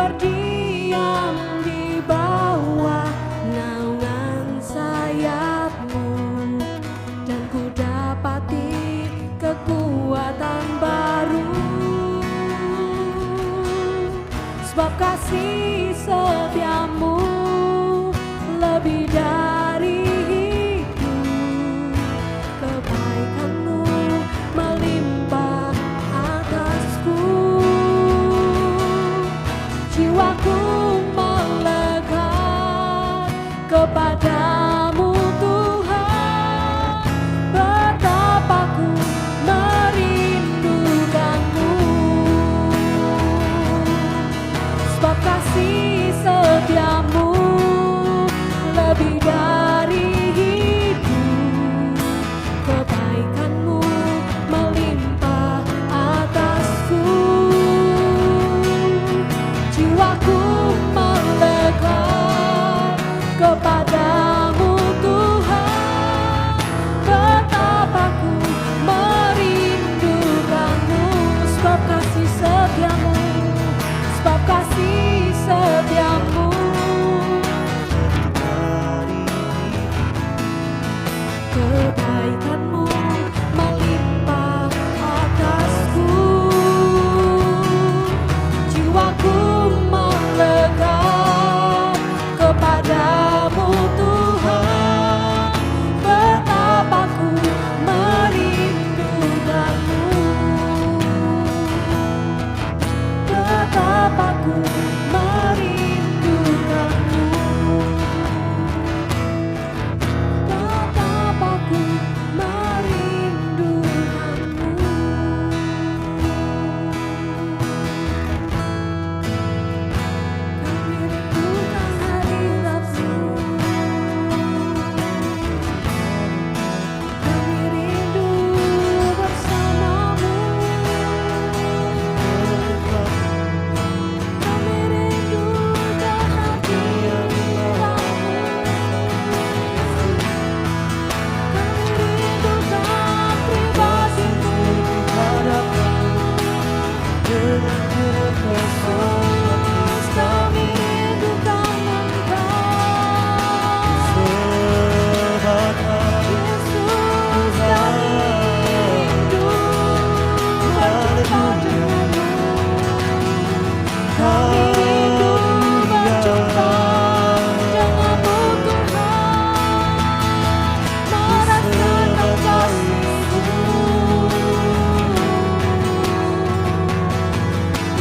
berdiam di bawah naungan sayap-Mu, dan ku dapati kekuatan baru. Sebab kasih setia-Mu lebih dari hidup, kebaikan-Mu melimpah atasku. Jiwaku melekat kepada-Mu Tuhan, betapa ku merindukan-Mu. Sebab kasih setia-Mu lebih dari hidup, kebaikan-Mu melimpah atasku. Jiwaku melekat kepada-Mu Tuhan, betapa ku merindukan-Mu. Sebab kasih setia-Mu, sebab kasih setia-Mu, kebaikan-Mu melimpah atasku. Jiwaku melekat kepada-Mu Tuhan, betapa ku merindukan-Mu, betapa ku merindukan-Mu, betapa ku merindukan-Mu. Kami rindukan hadirat-Mu, kami rindu bersama-Mu, kami rindukan hadirat-Mu, kami rindukan pribadi-Mu, Yesus, kami rindukan Engkau. Yesus, kami rindu berjumpa dengan-Mu, kami rindu berjumpa dengan-Mu Tuhan, merasakan kasih-Mu,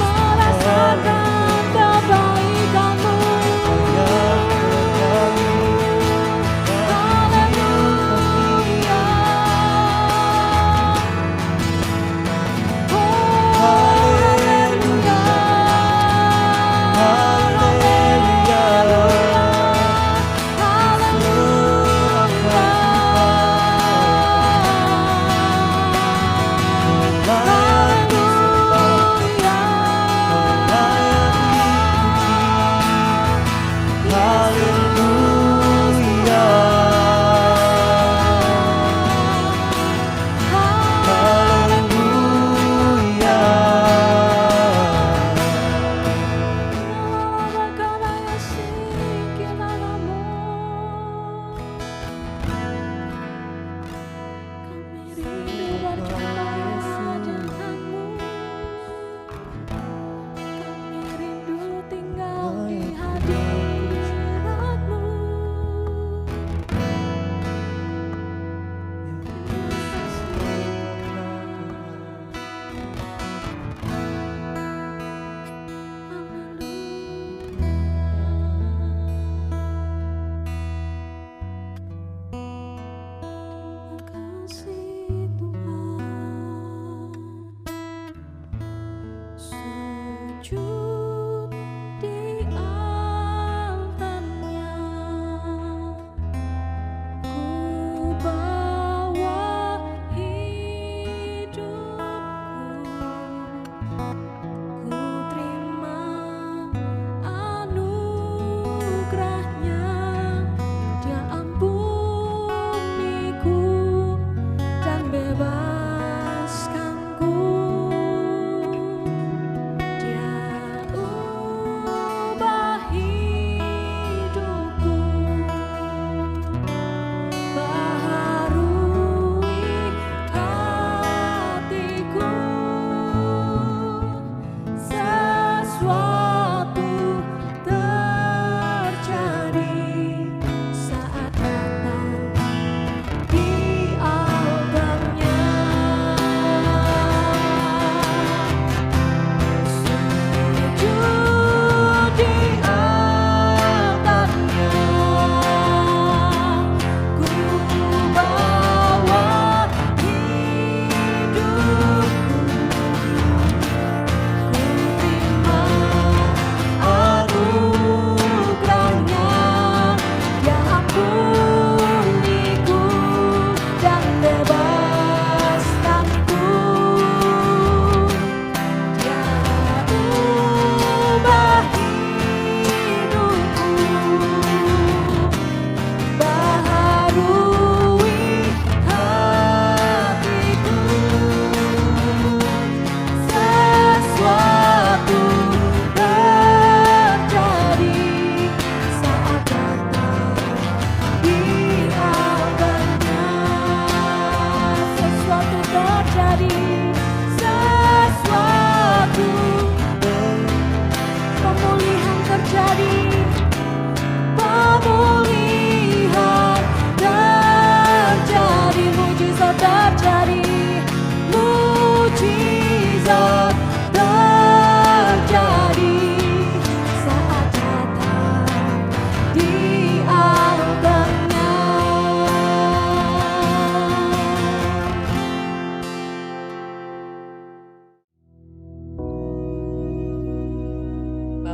merasakan kebaikan-Mu. Haleluya. Oh, haleluya.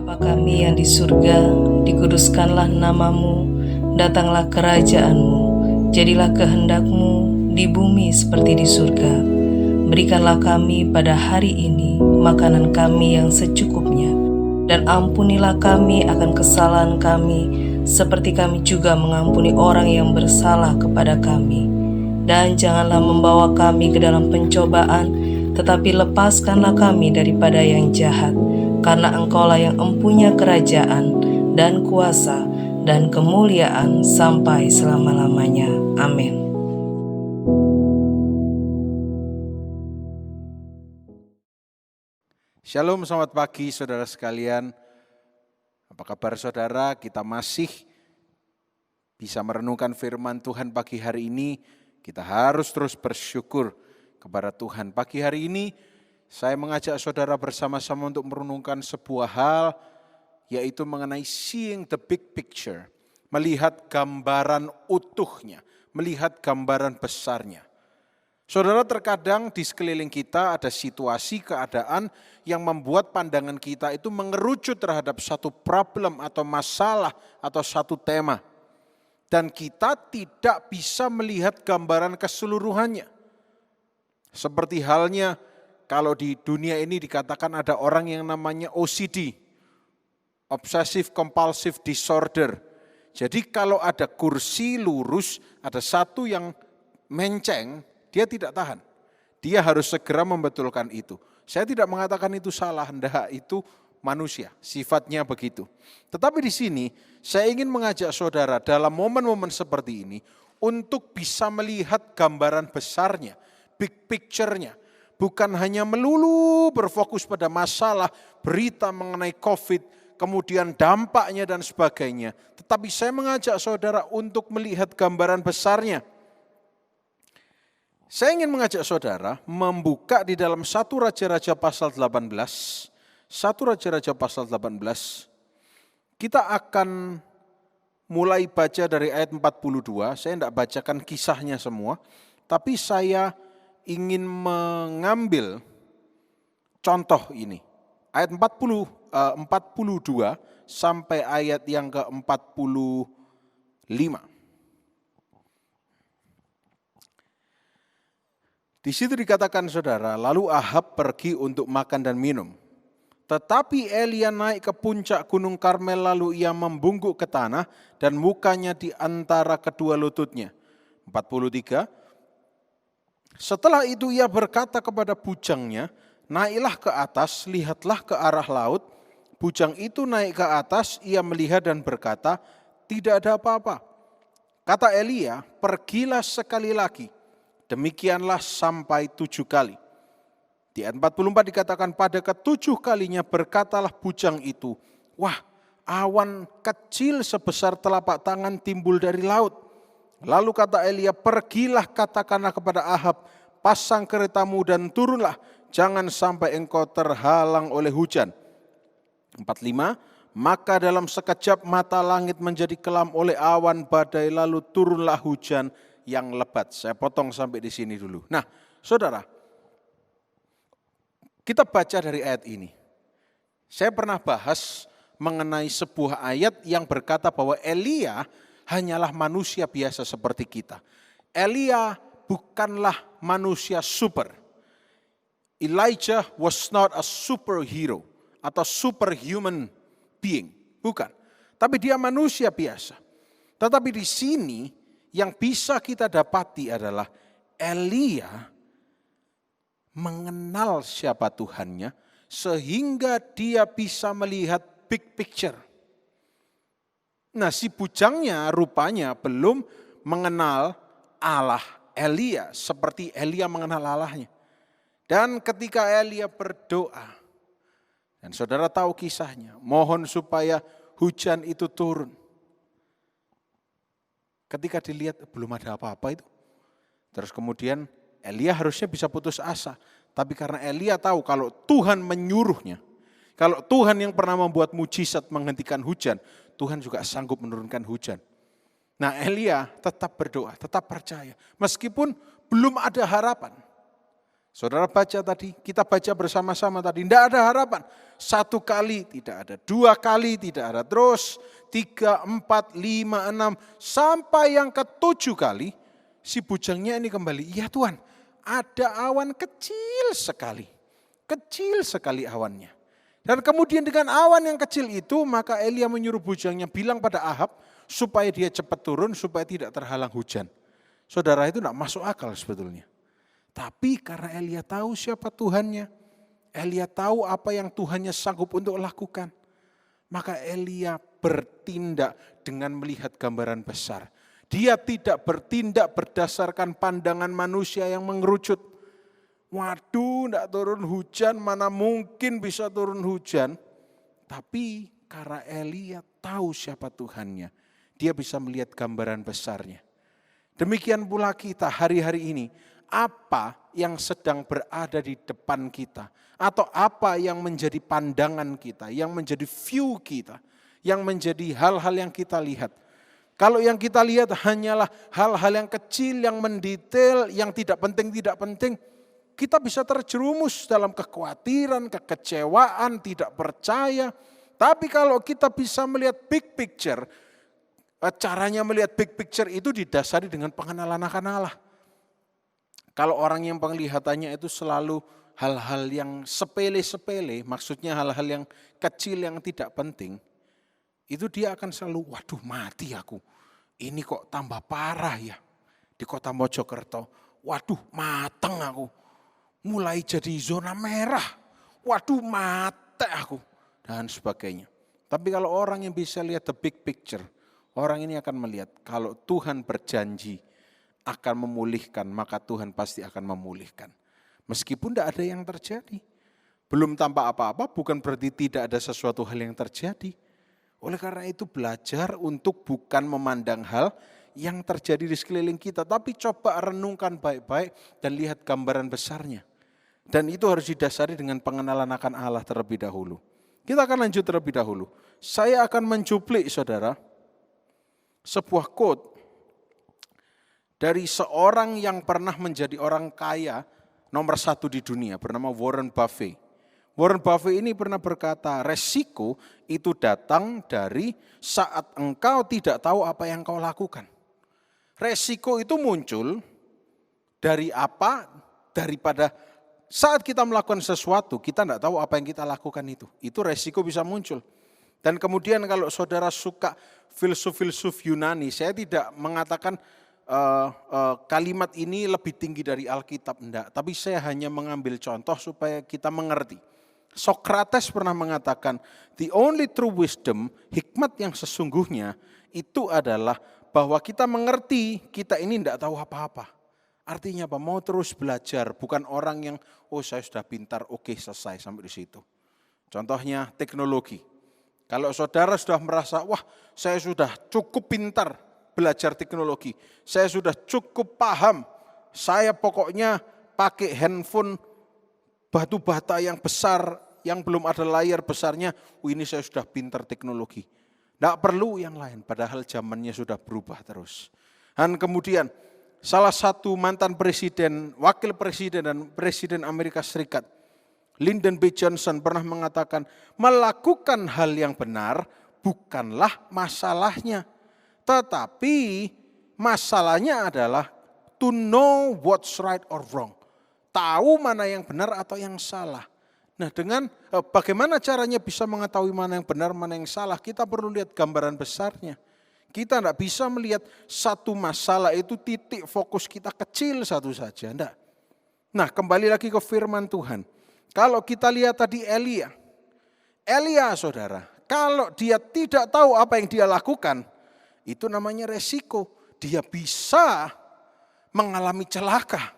Bapa kami yang di surga, dikuduskanlah namamu, datanglah kerajaan-mu, jadilah kehendak-mu di bumi seperti di surga. Berikanlah kami pada hari ini makanan kami yang secukupnya, dan ampunilah kami akan kesalahan kami, seperti kami juga mengampuni orang yang bersalah kepada kami. Dan janganlah membawa kami ke dalam pencobaan, tetapi lepaskanlah kami daripada yang jahat. Karena Engkaulah yang empunya kerajaan dan kuasa dan kemuliaan sampai selama-lamanya. Amin. Shalom, selamat pagi saudara sekalian. Apa kabar saudara? Kita masih bisa merenungkan firman Tuhan pagi hari ini. Kita harus terus bersyukur kepada Tuhan. Pagi hari ini saya mengajak saudara bersama-sama untuk merenungkan sebuah hal, yaitu mengenai seeing the big picture. Melihat gambaran utuhnya, melihat gambaran besarnya. Saudara, terkadang di sekeliling kita ada situasi, keadaan yang membuat pandangan kita itu mengerucut terhadap satu problem atau masalah atau satu tema. Dan kita tidak bisa melihat gambaran keseluruhannya. Seperti halnya kalau di dunia ini dikatakan ada orang yang namanya OCD, Obsessive Compulsive Disorder. Jadi kalau ada kursi lurus, ada satu yang menceng, dia tidak tahan. Dia harus segera membetulkan itu. Saya tidak mengatakan itu salah, hendak itu manusia, sifatnya begitu. Tetapi di sini saya ingin mengajak saudara dalam momen-momen seperti ini untuk bisa melihat gambaran besarnya, big picture-nya. Bukan hanya melulu berfokus pada masalah, berita mengenai COVID, kemudian dampaknya dan sebagainya. Tetapi saya mengajak saudara untuk melihat gambaran besarnya. Saya ingin mengajak saudara membuka di dalam 1 Raja-Raja pasal 18. 1 Raja-Raja pasal 18. Kita akan mulai baca dari ayat 42. Saya tidak bacakan kisahnya semua. Tapi saya ingin mengambil contoh ini. Ayat 42 sampai ayat yang ke-45. Di situ dikatakan saudara, lalu Ahab pergi untuk makan dan minum. Tetapi Elia naik ke puncak gunung Karmel, lalu ia membungkuk ke tanah dan mukanya di antara kedua lututnya. 43. Setelah itu ia berkata kepada bujangnya, naiklah ke atas, lihatlah ke arah laut. Bujang itu naik ke atas, ia melihat dan berkata, tidak ada apa-apa. Kata Elia, pergilah sekali lagi. Demikianlah sampai 7 kali. Di ayat 44 dikatakan, pada ke-7 kalinya berkatalah bujang itu, wah, awan kecil sebesar telapak tangan timbul dari laut. Lalu kata Elia, pergilah katakanlah kepada Ahab, pasang keretamu dan turunlah, jangan sampai engkau terhalang oleh hujan. 45, maka dalam sekejap mata langit menjadi kelam oleh awan badai, lalu turunlah hujan yang lebat. Saya potong sampai di sini dulu. Nah, saudara, kita baca dari ayat ini. Saya pernah bahas mengenai sebuah ayat yang berkata bahwa Elia hanyalah manusia biasa seperti kita. Elia bukanlah manusia super. Elijah was not a superhero atau superhuman being. Bukan. Tapi dia manusia biasa. Tetapi di sini yang bisa kita dapati adalah Elia mengenal siapa Tuhannya sehingga dia bisa melihat big picture. Nah, si bujangnya rupanya belum mengenal Allah Elia seperti Elia mengenal Allahnya. Dan ketika Elia berdoa, dan saudara tahu kisahnya, mohon supaya hujan itu turun. Ketika dilihat belum ada apa-apa itu. Terus kemudian Elia harusnya bisa putus asa. Tapi karena Elia tahu kalau Tuhan menyuruhnya, kalau Tuhan yang pernah membuat mujizat menghentikan hujan, Tuhan juga sanggup menurunkan hujan. Nah, Elia tetap berdoa, tetap percaya. Meskipun belum ada harapan. Saudara baca tadi, kita baca bersama-sama tadi, tidak ada harapan. 1 kali tidak ada, 2 kali tidak ada, terus 3, 4, 5, 6, sampai yang ke-7 kali, si bujangnya ini kembali, iya Tuhan, ada awan kecil sekali awannya. Dan kemudian dengan awan yang kecil itu, maka Elia menyuruh bujangnya bilang pada Ahab, supaya dia cepat turun, supaya tidak terhalang hujan. Saudara, itu tidak masuk akal sebetulnya. Tapi karena Elia tahu siapa Tuhannya, Elia tahu apa yang Tuhannya sanggup untuk lakukan, maka Elia bertindak dengan melihat gambaran besar. Dia tidak bertindak berdasarkan pandangan manusia yang mengerucut. Waduh, tidak turun hujan, mana mungkin bisa turun hujan. Tapi karena Elia tahu siapa Tuhannya, dia bisa melihat gambaran besarnya. Demikian pula kita hari-hari ini, apa yang sedang berada di depan kita, atau apa yang menjadi pandangan kita, yang menjadi view kita, yang menjadi hal-hal yang kita lihat. Kalau yang kita lihat hanyalah hal-hal yang kecil, yang mendetail, yang tidak penting, kita bisa terjerumus dalam kekhawatiran, kekecewaan, tidak percaya. Tapi kalau kita bisa melihat big picture, caranya melihat big picture itu didasari dengan pengenalan akan Allah. Kalau orang yang penglihatannya itu selalu hal-hal yang sepele-sepele, maksudnya hal-hal yang kecil yang tidak penting, itu dia akan selalu, waduh mati aku, ini kok tambah parah ya di kota Mojokerto, waduh mateng aku, mulai jadi zona merah, waduh mati aku, dan sebagainya. Tapi kalau orang yang bisa lihat the big picture, orang ini akan melihat kalau Tuhan berjanji akan memulihkan, maka Tuhan pasti akan memulihkan. Meskipun tidak ada yang terjadi. Belum tampak apa-apa, bukan berarti tidak ada sesuatu hal yang terjadi. Oleh karena itu belajar untuk bukan memandang hal yang terjadi di sekeliling kita, tapi coba renungkan baik-baik dan lihat gambaran besarnya. Dan itu harus didasari dengan pengenalan akan Allah terlebih dahulu. Kita akan lanjut terlebih dahulu. Saya akan mencuplik saudara, sebuah quote dari seorang yang pernah menjadi orang kaya nomor 1 di dunia, bernama Warren Buffett. Warren Buffett ini pernah berkata, resiko itu datang dari saat engkau tidak tahu apa yang kau lakukan. Resiko itu muncul dari apa? Daripada saat kita melakukan sesuatu, kita tidak tahu apa yang kita lakukan itu. Itu resiko bisa muncul. Dan kemudian kalau saudara suka filsuf-filsuf Yunani, saya tidak mengatakan kalimat ini lebih tinggi dari Alkitab, enggak. Tapi saya hanya mengambil contoh supaya kita mengerti. Socrates pernah mengatakan, the only true wisdom, hikmat yang sesungguhnya itu adalah bahwa kita mengerti kita ini enggak tahu apa-apa. Artinya apa? Mau terus belajar, bukan orang yang, oh saya sudah pintar, oke selesai sampai di situ. Contohnya teknologi. Kalau saudara sudah merasa, wah saya sudah cukup pintar belajar teknologi, saya sudah cukup paham, saya pokoknya pakai handphone batu bata yang besar, yang belum ada layar besarnya, ini saya sudah pintar teknologi. Tidak perlu yang lain, padahal zamannya sudah berubah terus. Dan kemudian salah satu mantan presiden, wakil presiden dan presiden Amerika Serikat, Lyndon B. Johnson pernah mengatakan, melakukan hal yang benar bukanlah masalahnya. Tetapi masalahnya adalah to know what's right or wrong. Tahu mana yang benar atau yang salah. Nah dengan bagaimana caranya bisa mengetahui mana yang benar, mana yang salah, kita perlu lihat gambaran besarnya. Kita tidak bisa melihat satu masalah itu titik fokus kita kecil satu saja. Tidak. Nah kembali lagi ke firman Tuhan. Kalau kita lihat tadi Elia saudara, kalau dia tidak tahu apa yang dia lakukan, itu namanya resiko. Dia bisa mengalami celaka.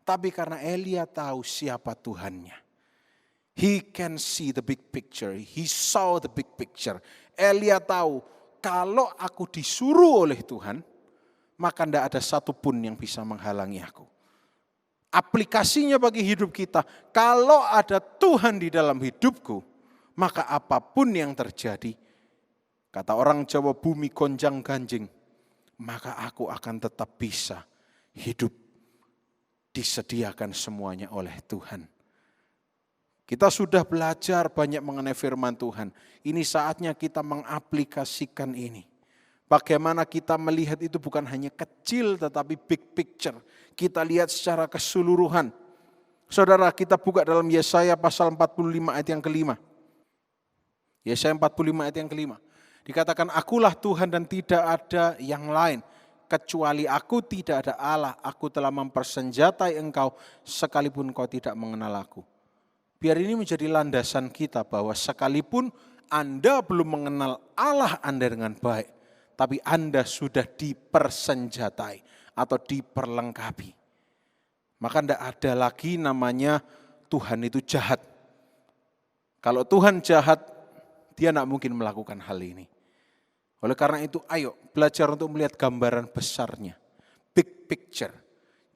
Tapi karena Elia tahu siapa Tuhannya. He can see the big picture. He saw the big picture. Elia tahu kalau aku disuruh oleh Tuhan, maka tidak ada satupun yang bisa menghalangi aku. Aplikasinya bagi hidup kita, kalau ada Tuhan di dalam hidupku, maka apapun yang terjadi, kata orang Jawa, bumi gonjang ganjing, maka aku akan tetap bisa hidup disediakan semuanya oleh Tuhan. Kita sudah belajar banyak mengenai firman Tuhan. Ini saatnya kita mengaplikasikan ini. Bagaimana kita melihat itu bukan hanya kecil tetapi big picture. Kita lihat secara keseluruhan. Saudara, kita buka dalam Yesaya pasal 45 ayat yang kelima. Yesaya 45 ayat yang kelima. Dikatakan, akulah Tuhan dan tidak ada yang lain. Kecuali aku tidak ada Allah, aku telah mempersenjatai engkau sekalipun kau tidak mengenal aku. Biar ini menjadi landasan kita bahwa sekalipun Anda belum mengenal Allah Anda dengan baik, tapi Anda sudah dipersenjatai atau diperlengkapi. Maka tidak ada lagi namanya Tuhan itu jahat. Kalau Tuhan jahat, dia tidak mungkin melakukan hal ini. Oleh karena itu, ayo belajar untuk melihat gambaran besarnya. Big picture.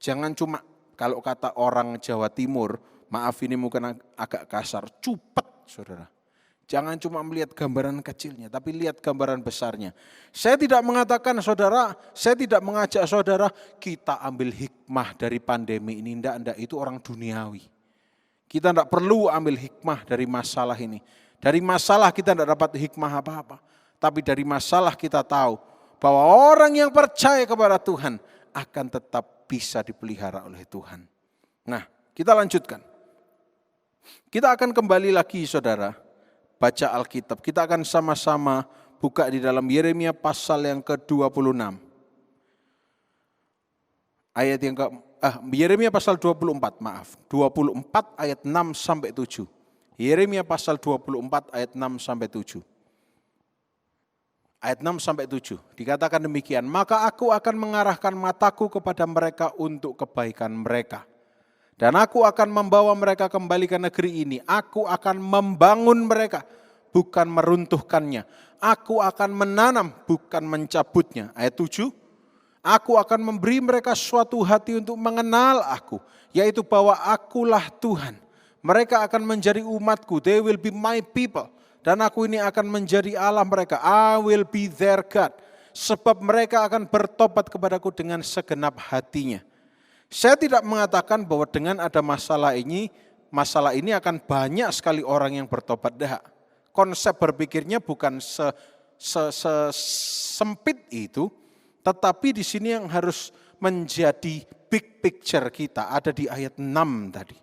Jangan cuma kalau kata orang Jawa Timur, maaf ini mungkin agak kasar, cupet saudara. Jangan cuma melihat gambaran kecilnya, tapi lihat gambaran besarnya. Saya tidak mengatakan saudara, saya tidak mengajak saudara, kita ambil hikmah dari pandemi ini. Tidak, itu orang duniawi. Kita tidak perlu ambil hikmah dari masalah ini. Dari masalah kita tidak dapat hikmah apa-apa. Tapi dari masalah kita tahu bahwa orang yang percaya kepada Tuhan akan tetap bisa dipelihara oleh Tuhan. Nah, kita lanjutkan. Kita akan kembali lagi saudara, baca Alkitab. Kita akan sama-sama buka di dalam Yeremia pasal yang ke-26. Ayat yang Yeremia pasal 24, 24 ayat 6 sampai 7. Yeremia pasal 24 ayat 6 sampai 7. Ayat 6 sampai 7 dikatakan demikian, maka aku akan mengarahkan mataku kepada mereka untuk kebaikan mereka. Dan aku akan membawa mereka kembali ke negeri ini. Aku akan membangun mereka, bukan meruntuhkannya. Aku akan menanam, bukan mencabutnya. Ayat 7, aku akan memberi mereka suatu hati untuk mengenal aku, yaitu bahwa akulah Tuhan. Mereka akan menjadi umatku, they will be my people. Dan aku ini akan menjadi Allah mereka, I will be their God. Sebab mereka akan bertobat kepadaku dengan segenap hatinya. Saya tidak mengatakan bahwa dengan ada masalah ini akan banyak sekali orang yang bertobat. Dah. Konsep berpikirnya bukan sempit itu, tetapi di sini yang harus menjadi big picture kita ada di ayat 6 tadi.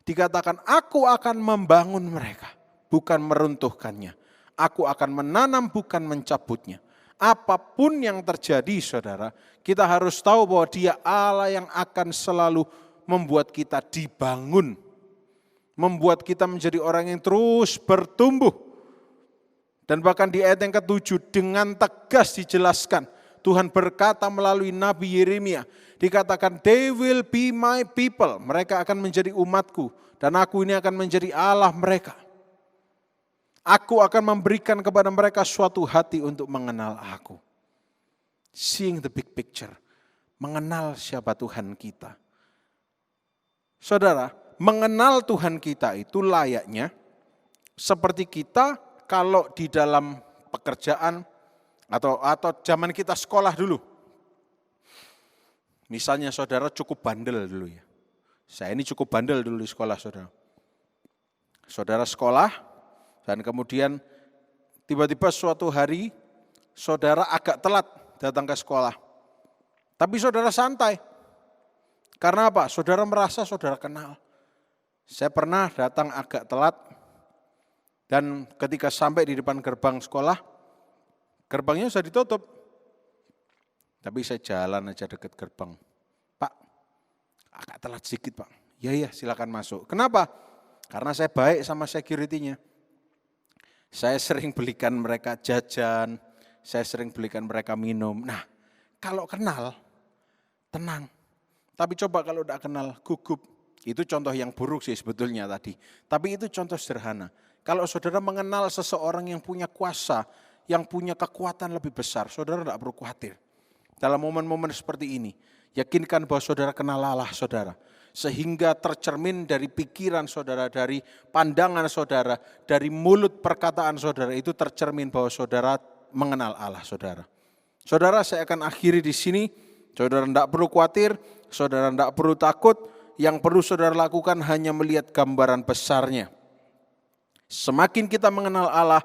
Dikatakan, aku akan membangun mereka, bukan meruntuhkannya. Aku akan menanam, bukan mencabutnya. Apapun yang terjadi saudara, kita harus tahu bahwa Dia Allah yang akan selalu membuat kita dibangun. Membuat kita menjadi orang yang terus bertumbuh. Dan bahkan di ayat yang ke-7 dengan tegas dijelaskan. Tuhan berkata melalui Nabi Yeremia, dikatakan they will be my people. Mereka akan menjadi umatku dan aku ini akan menjadi Allah mereka. Aku akan memberikan kepada mereka suatu hati untuk mengenal aku. Seeing the big picture. Mengenal siapa Tuhan kita. Saudara, mengenal Tuhan kita itu layaknya seperti kita kalau di dalam pekerjaan atau zaman kita sekolah dulu. Misalnya saudara cukup bandel dulu ya. Saya ini cukup bandel dulu di sekolah saudara. Saudara sekolah. Dan kemudian tiba-tiba suatu hari saudara agak telat datang ke sekolah. Tapi saudara santai. Karena apa? Saudara merasa saudara kenal. Saya pernah datang agak telat dan ketika sampai di depan gerbang sekolah, gerbangnya sudah ditutup. Tapi saya jalan aja dekat gerbang. Pak, agak telat sedikit Pak. Ya silakan masuk. Kenapa? Karena saya baik sama security-nya. Saya sering belikan mereka jajan, saya sering belikan mereka minum. Nah, kalau kenal, tenang. Tapi coba kalau tidak kenal, gugup. Itu contoh yang buruk sih sebetulnya tadi. Tapi itu contoh sederhana. Kalau saudara mengenal seseorang yang punya kuasa, yang punya kekuatan lebih besar, saudara tidak perlu khawatir. Dalam momen-momen seperti ini, yakinkan bahwa saudara kenal Allah saudara. Sehingga tercermin dari pikiran saudara, dari pandangan saudara, dari mulut perkataan saudara, itu tercermin bahwa saudara mengenal Allah saudara. Saudara, saya akan akhiri di sini Saudara tidak perlu khawatir, saudara tidak perlu takut, yang perlu saudara lakukan hanya melihat gambaran besarnya. Semakin kita mengenal Allah,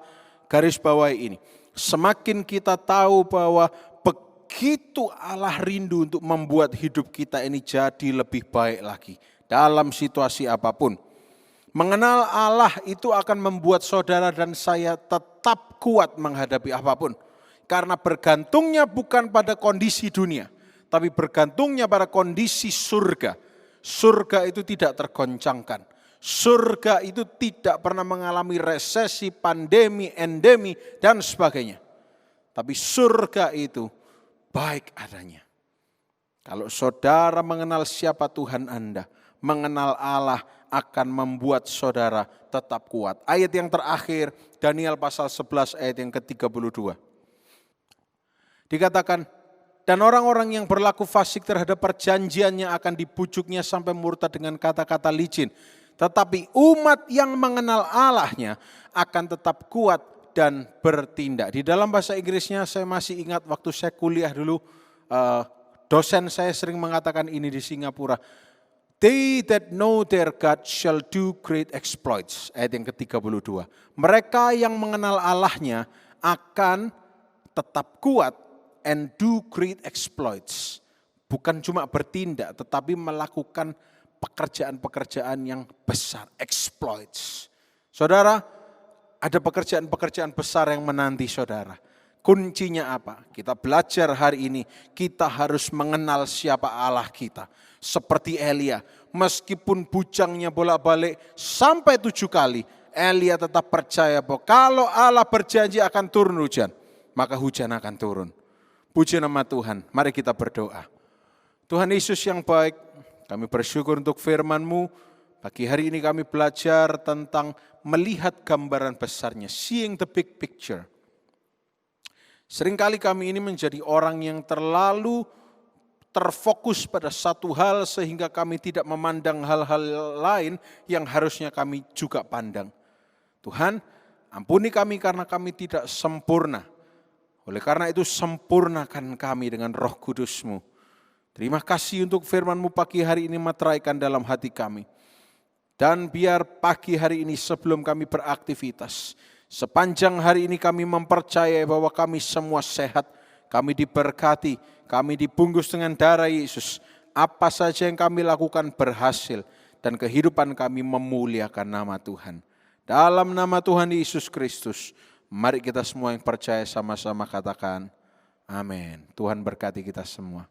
garis bawahi ini, semakin kita tahu bahwa begitu Allah rindu untuk membuat hidup kita ini jadi lebih baik lagi dalam situasi apapun. Mengenal Allah itu akan membuat saudara dan saya tetap kuat menghadapi apapun. Karena bergantungnya bukan pada kondisi dunia, tapi bergantungnya pada kondisi surga. Surga itu tidak tergoncangkan. Surga itu tidak pernah mengalami resesi, pandemi, endemi, dan sebagainya. Tapi surga itu baik adanya. Kalau saudara mengenal siapa Tuhan Anda, mengenal Allah akan membuat saudara tetap kuat. Ayat yang terakhir, Daniel pasal 11 ayat yang ke-32. Dikatakan, dan orang-orang yang berlaku fasik terhadap perjanjiannya akan dibujuknya sampai murtad dengan kata-kata licin. Tetapi umat yang mengenal Allahnya akan tetap kuat dan bertindak. Di dalam bahasa Inggrisnya saya masih ingat waktu saya kuliah dulu, dosen saya sering mengatakan ini di Singapura. They that know their God shall do great exploits. Ayat yang ke-32. Mereka yang mengenal Allahnya akan tetap kuat and do great exploits. Bukan cuma bertindak tetapi melakukan pekerjaan-pekerjaan yang besar. Exploits. Saudara, ada pekerjaan-pekerjaan besar yang menanti saudara. Kuncinya apa? Kita belajar hari ini, kita harus mengenal siapa Allah kita. Seperti Elia, meskipun bujangnya bolak-balik sampai 7 kali, Elia tetap percaya bahwa kalau Allah berjanji akan turun hujan, maka hujan akan turun. Puji nama Tuhan, mari kita berdoa. Tuhan Yesus yang baik, kami bersyukur untuk firman-Mu. Pagi hari ini kami belajar tentang melihat gambaran besarnya, seeing the big picture. Seringkali kami ini menjadi orang yang terlalu terfokus pada satu hal sehingga kami tidak memandang hal-hal lain yang harusnya kami juga pandang. Tuhan, ampuni kami karena kami tidak sempurna. Oleh karena itu sempurnakan kami dengan Roh Kudus-Mu. Terima kasih untuk firman-Mu pagi hari ini meteraikan dalam hati kami. Dan biar pagi hari ini sebelum kami beraktivitas, sepanjang hari ini kami mempercayai bahwa kami semua sehat, kami diberkati, kami dibungkus dengan darah Yesus. Apa saja yang kami lakukan berhasil dan kehidupan kami memuliakan nama Tuhan. Dalam nama Tuhan Yesus Kristus, mari kita semua yang percaya sama-sama katakan amin. Tuhan berkati kita semua.